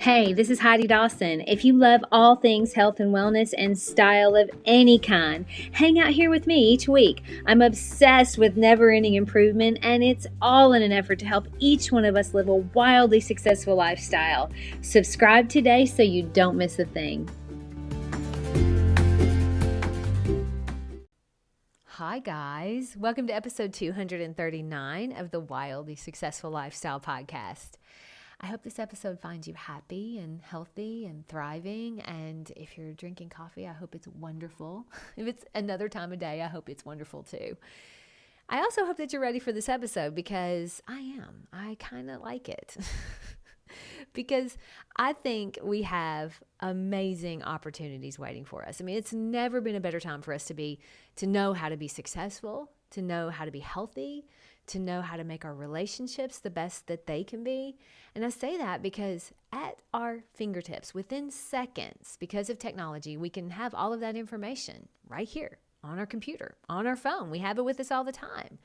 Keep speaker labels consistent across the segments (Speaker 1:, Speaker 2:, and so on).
Speaker 1: Hey, this is Heidi Dawson. If you love all things health and wellness and style of any kind, hang out here with me each week. I'm obsessed with never-ending improvement, and it's all in an effort to help each one of us live a wildly successful lifestyle. Subscribe today so you don't miss a thing. Hi guys, welcome to episode 239 of the Wildly Successful Lifestyle Podcast. I hope this episode finds you happy and healthy and thriving. And if you're drinking coffee, I hope it's wonderful. If it's another time of day, I hope it's wonderful too. I also hope that you're ready for this episode because I am. I kind of like it. Because I think we have amazing opportunities waiting for us. I mean, it's never been a better time for us to know how to be successful, to know how to be healthy, to know how to make our relationships the best that they can be. And I say that because at our fingertips, within seconds, because of technology, we can have all of that information right here on our computer, on our phone. We have it with us all the time.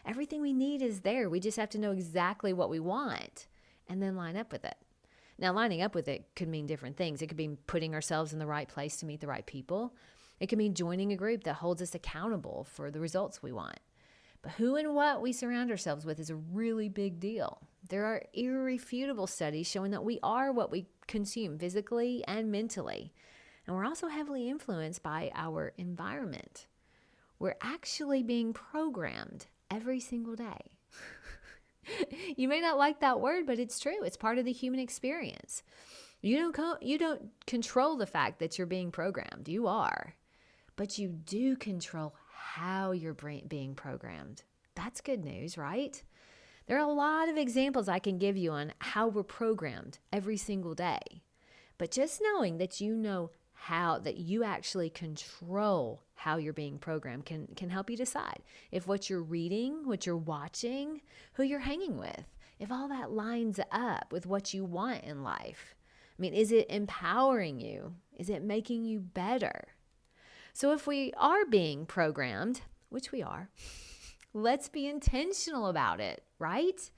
Speaker 1: Everything we need is there. We just have to know exactly what we want and then line up with it. Now, lining up with it could mean different things. It could be putting ourselves in the right place to meet the right people. It could mean joining a group that holds us accountable for the results we want. But who and what we surround ourselves with is a really big deal. There are irrefutable studies showing that we are what we consume physically and mentally. And we're also heavily influenced by our environment. We're actually being programmed every single day. You may not like that word, but it's true. It's part of the human experience. You don't control the fact that you're being programmed. You are. But you do control how you're being programmed. That's good news, right? There are a lot of examples I can give you on how we're programmed every single day. But just knowing that you know that you actually control how you're being programmed can help you decide if what you're reading, what you're watching, who you're hanging with, if all that lines up with what you want in life. I mean, is it empowering you? Is it making you better? So if we are being programmed, which we are, let's be intentional about it, right?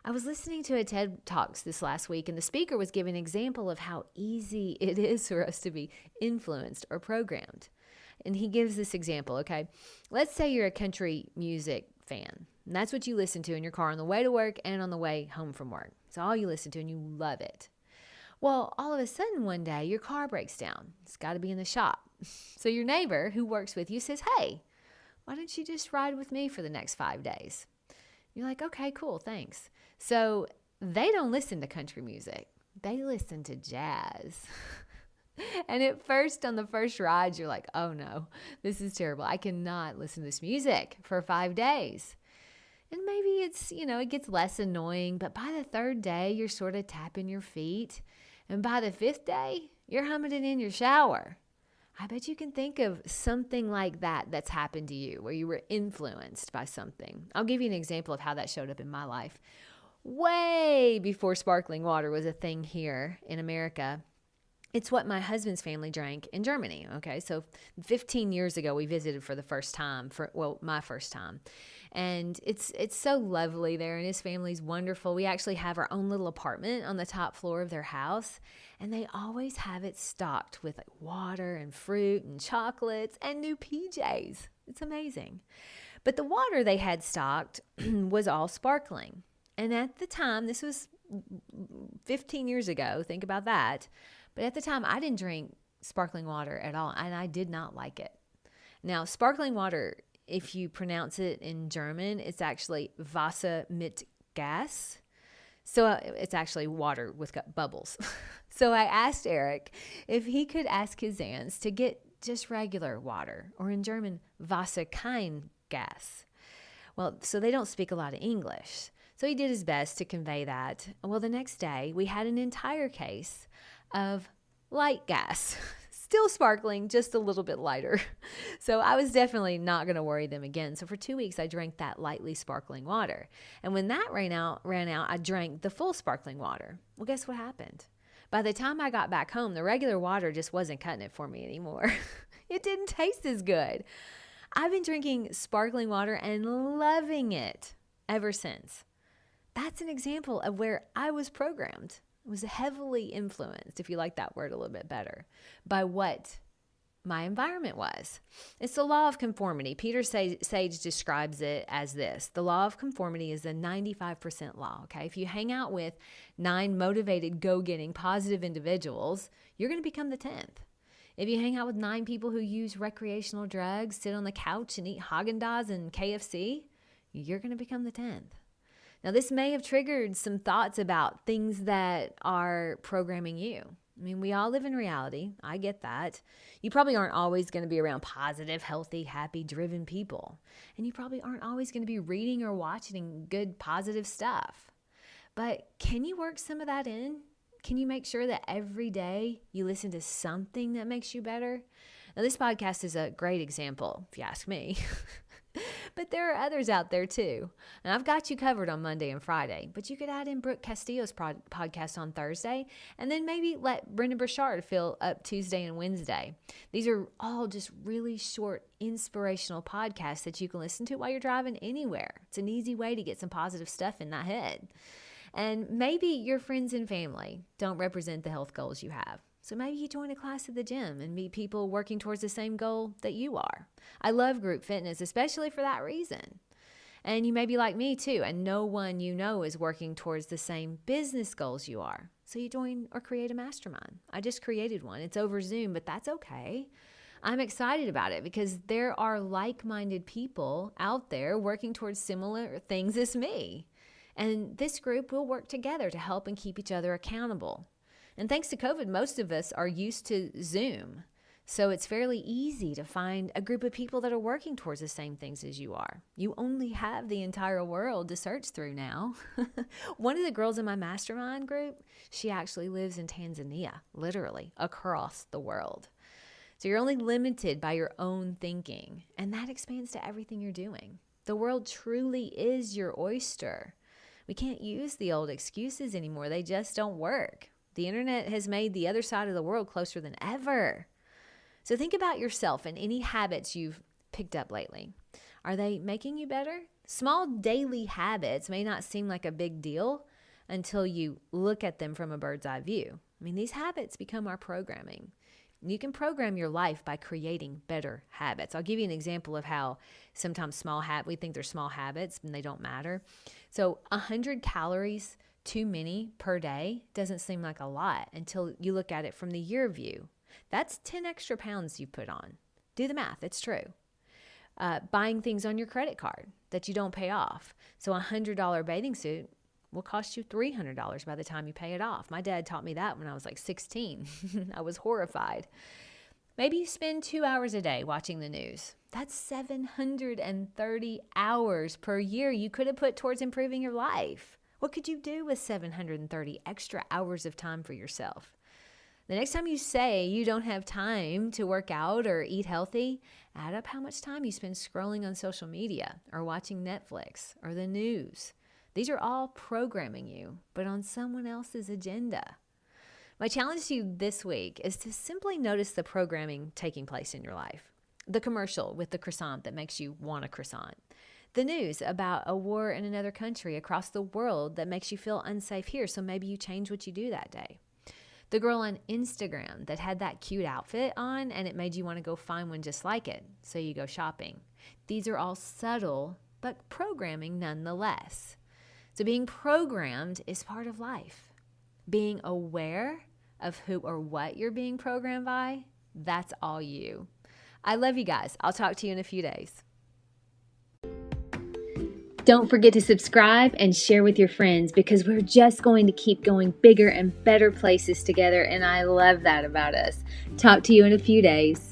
Speaker 1: I was listening to a TED Talks this last week, and the speaker was giving an example of how easy it is for us to be influenced or programmed. And he gives this example, okay? Let's say you're a country music fan, and that's what you listen to in your car on the way to work and on the way home from work. It's all you listen to, and you love it. Well, all of a sudden one day, your car breaks down. It's got to be in the shop. So your neighbor who works with you says, hey, why don't you just ride with me for the next 5 days? You're like, okay, cool, thanks. So they don't listen to country music. They listen to jazz. And at first, on the first rides, you're like, oh no, this is terrible. I cannot listen to this music for 5 days. And maybe it gets less annoying, but by the third day, you're sort of tapping your feet. And by the 5th day, you're humming it in your shower. I bet you can think of something like that that's happened to you, where you were influenced by something. I'll give you an example of how that showed up in my life. Way before sparkling water was a thing here in America, it's what my husband's family drank in Germany. Okay, so 15 years ago, we visited for the first time, my first time. And it's so lovely there, and his family's wonderful. We actually have our own little apartment on the top floor of their house, and they always have it stocked with water and fruit and chocolates and new PJs. It's amazing. But the water they had stocked was all sparkling. And at the time, this was 15 years ago, think about that. But at the time, I didn't drink sparkling water at all, and I did not like it. Now, sparkling water, if you pronounce it in German, it's actually Wasser mit Gas. So it's actually water with bubbles. So I asked Eric if he could ask his aunts to get just regular water, or in German, Wasser kein Gas. Well, so they don't speak a lot of English. So he did his best to convey that. Well, the next day, we had an entire case of light gas, still sparkling, just a little bit lighter. So I was definitely not going to worry them again. So for 2 weeks, I drank that lightly sparkling water. And when that ran out, I drank the full sparkling water. Well, guess what happened? By the time I got back home, the regular water just wasn't cutting it for me anymore. It didn't taste as good. I've been drinking sparkling water and loving it ever since. That's an example of where I was programmed. was heavily influenced, if you like that word a little bit better, by what my environment was. It's the law of conformity. Peter Sage describes it as this. The law of conformity is a 95% law, okay? If you hang out with 9 motivated, go-getting, positive individuals, you're going to become the 10th. If you hang out with 9 people who use recreational drugs, sit on the couch and eat Haagen Dazs and KFC, you're going to become the 10th. Now, this may have triggered some thoughts about things that are programming you. I mean, we all live in reality. I get that. You probably aren't always going to be around positive, healthy, happy, driven people. And you probably aren't always going to be reading or watching good, positive stuff. But can you work some of that in? Can you make sure that every day you listen to something that makes you better? Now, this podcast is a great example, if you ask me. But there are others out there too. And I've got you covered on Monday and Friday. But you could add in Brooke Castillo's podcast on Thursday. And then maybe let Brendan Burchard fill up Tuesday and Wednesday. These are all just really short, inspirational podcasts that you can listen to while you're driving anywhere. It's an easy way to get some positive stuff in that head. And maybe your friends and family don't represent the health goals you have. So maybe you join a class at the gym and meet people working towards the same goal that you are. I love group fitness, especially for that reason. And you may be like me too, and no one you know is working towards the same business goals you are. So you join or create a mastermind. I just created one. It's over Zoom, but that's okay. I'm excited about it because there are like-minded people out there working towards similar things as me. And this group will work together to help and keep each other accountable. And thanks to COVID, most of us are used to Zoom. So it's fairly easy to find a group of people that are working towards the same things as you are. You only have the entire world to search through now. One of the girls in my mastermind group, she actually lives in Tanzania, literally across the world. So you're only limited by your own thinking, and that expands to everything you're doing. The world truly is your oyster. We can't use the old excuses anymore. They just don't work. The internet has made the other side of the world closer than ever. So think about yourself and any habits you've picked up lately. Are they making you better? Small daily habits may not seem like a big deal until you look at them from a bird's eye view. I mean, these habits become our programming. You can program your life by creating better habits. I'll give you an example of how sometimes we think they're small habits and they don't matter. So 100 calories too many per day doesn't seem like a lot until you look at it from the year view. That's 10 extra pounds you put on. Do the math. It's true. Buying things on your credit card that you don't pay off. So a $100 bathing suit will cost you $300 by the time you pay it off. My dad taught me that when I was like 16. I was horrified. Maybe you spend 2 hours a day watching the news. That's 730 hours per year you could have put towards improving your life. What could you do with 730 extra hours of time for yourself? The next time you say you don't have time to work out or eat healthy, add up how much time you spend scrolling on social media or watching Netflix or the news. These are all programming you, but on someone else's agenda. My challenge to you this week is to simply notice the programming taking place in your life. The commercial with the croissant that makes you want a croissant. The news about a war in another country across the world that makes you feel unsafe here, so maybe you change what you do that day. The girl on Instagram that had that cute outfit on and it made you want to go find one just like it, so you go shopping. These are all subtle, but programming nonetheless. So being programmed is part of life. Being aware of who or what you're being programmed by, that's all you. I love you guys. I'll talk to you in a few days. Don't forget to subscribe and share with your friends because we're just going to keep going bigger and better places together, and I love that about us. Talk to you in a few days.